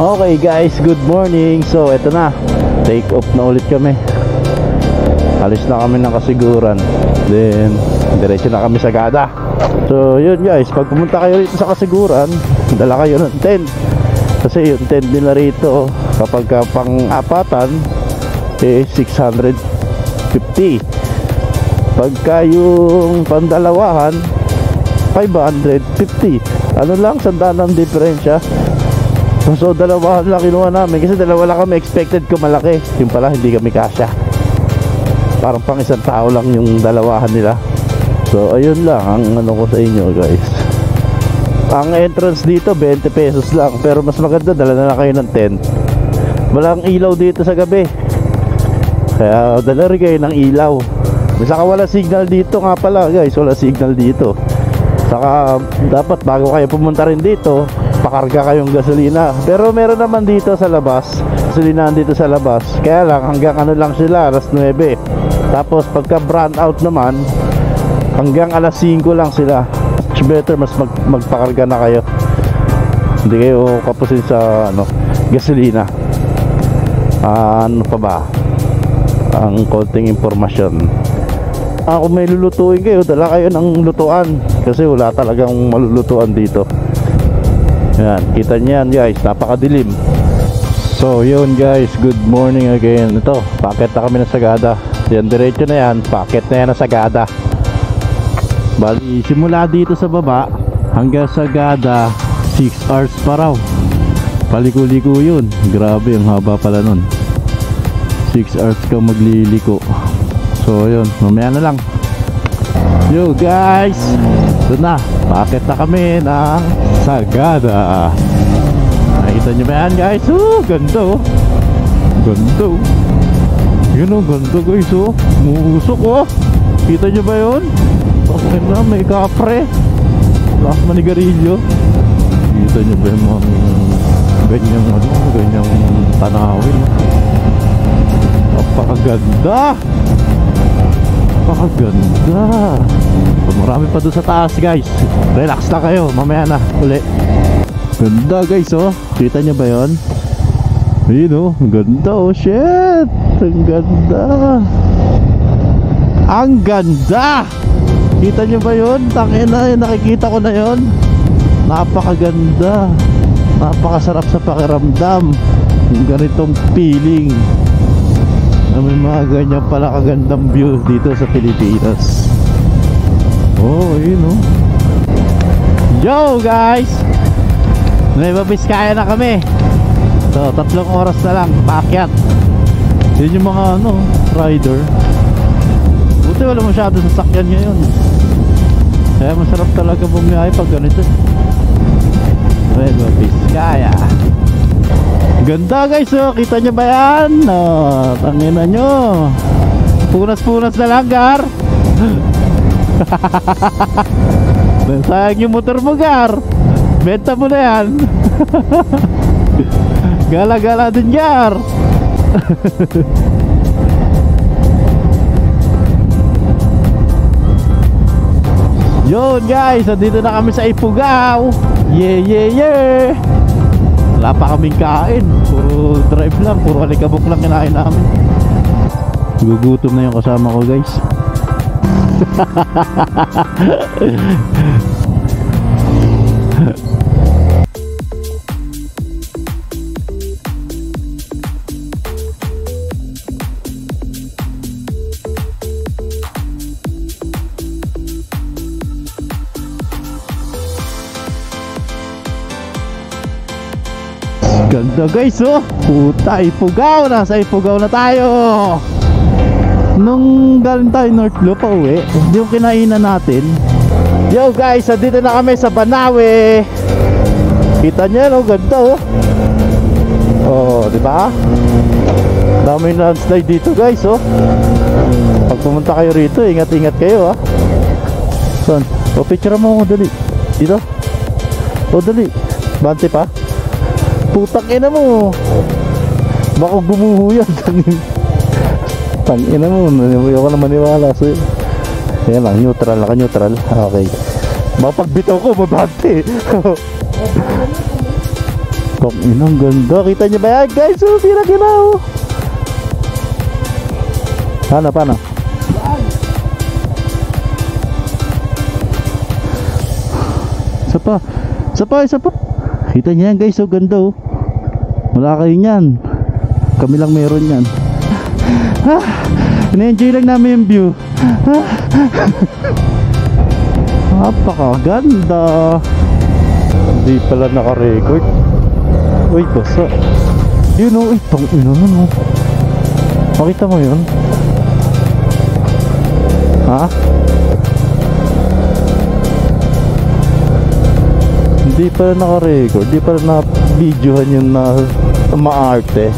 Okay guys, good morning. So eto na, take off na ulit kami. Alis na kami ng Kasiguran. Then diretso na kami sa Gada. So yun guys, pag pumunta kayo rito sa Kasiguran, dala kayo ng tent. Kasi yung tent nila rito kapag pang-apatan eh 650. Pagka yung pandalawahan 550. Ano lang, sandaan ang diferensya. So dalawa lang kinuha namin kasi dalawa lang kami, expected ko malaki. Yung pala hindi kami kasya. Parang pang isang tao lang yung dalawahan nila. So ayun lang ang ano ko sa inyo guys. Ang entrance dito 20 pesos lang. Pero mas maganda dala na lang kayo ng tent. Walang ilaw dito sa gabi, kaya dala rin kayo ng ilaw. Saka wala signal dito nga pala guys. Wala signal dito. Saka dapat bago kayo pumunta rin dito, pakarga kayong gasolina. Pero meron naman dito sa labas, gasolinahan dito sa labas. Kaya lang hanggang ano lang sila, alas 9. Tapos pagka brand out naman, hanggang alas 5 lang sila. Much better, mas magpakarga na kayo. Hindi kayo kapusin sa ano, gasolina. Ano pa ba ang konting impormasyon? Kung may lulutuin kayo, dala kayo ng lutuan. Kasi wala talagang malulutuan dito. Yan, kita nyo yan guys, napakadilim. So yun guys, good morning again. Ito, packet na kami ng Sagada. Yan, diretso na yan, packet na yan ng Sagada. Bali, simula dito sa baba hanggang Sagada 6 hours pa raw. Paliko-liko yun. Grabe, ang haba pala nun. 6 hours ka magliliko. So yun, mamaya na lang. Yo guys, ito na, packet na kami ng Sagada. Nakita nyo ba yan guys? Ganda oh. Ganda oh. Yun oh, ganda guys oh. Musok oh. Kita nyo ba yun? Okay na, may kapre. Lakas manigarilyo. Kita nyo ba yung mga ganyang ano, ganyang tanawin. Napakaganda. Napakaganda. Marami pa doon sa taas guys. Relax na kayo, mamaya na uli. Ganda guys oh. Kita nyo ba yun? Ayun oh, ganda oh. Shit, ang ganda. Ang ganda. Kita nyo ba yun? Tangina, nakikita ko na yun. Napakaganda. Napakasarap sa pakiramdam yung ganitong feeling na may mga ganyan pala kagandang view dito sa Pilipinas. Oh, yun oh. Yo guys, may Biskaya na kami. So 3 oras na lang paakyat. Yun yung mga ano, rider. Buti wala masyado sasakyan ngayon. Kaya masarap talaga bumiyahe pag ganito. May Biskaya. Ganda guys oh, kita nyo ba yan? Oh, tangina nyo. Punas-punas na lang Gar. Sayang yung motor mo Gar. Benta mo na yan. Gala-gala din Gar. Yun guys, nandito na kami sa Ifugao. Yeah yeah yeah. Wala pa kaming kain, puro drive lang, puro alikabok lang kinain namin. Gugutom na yung kasama ko guys. Ganda guys oh. Puta, Ifugao, nasa Ifugao na tayo. Nung galing tayo North Loop pa uwi, yung kinainan natin. Yo guys, dito na kami sa Banawe. Kita nyo no, ganda oh. Oh, di ba? Dami landslide dito guys oh. Pag pumunta kayo rito, ingat-ingat kayo ah. Son, o picture mo ako dali. Dito. O dali. Bante pa. Putang ina mo. Baka gumuho yan. Tangina mo, ayaw ka na maniwala sa'yo. Yan lang, neutral, naka-neutral. Okay. Mapagbitaw ko, mabante. Kok inang ganda. Kita niyo ba yan guys? Oh, kina-kinaw. Paano? Isa pa. Kita niyo yan guys, oh ganda oh. Wala kayo niyan. Kami lang meron yan. Na-enjoy lang namin yung view. Napakaganda. Hindi pala naka-record. Uy, basa. Yun o, itong ino nun o. Makita mo yun? Ha? Hindi pala naka-record. Hindi pala na-videohan yung na maarte.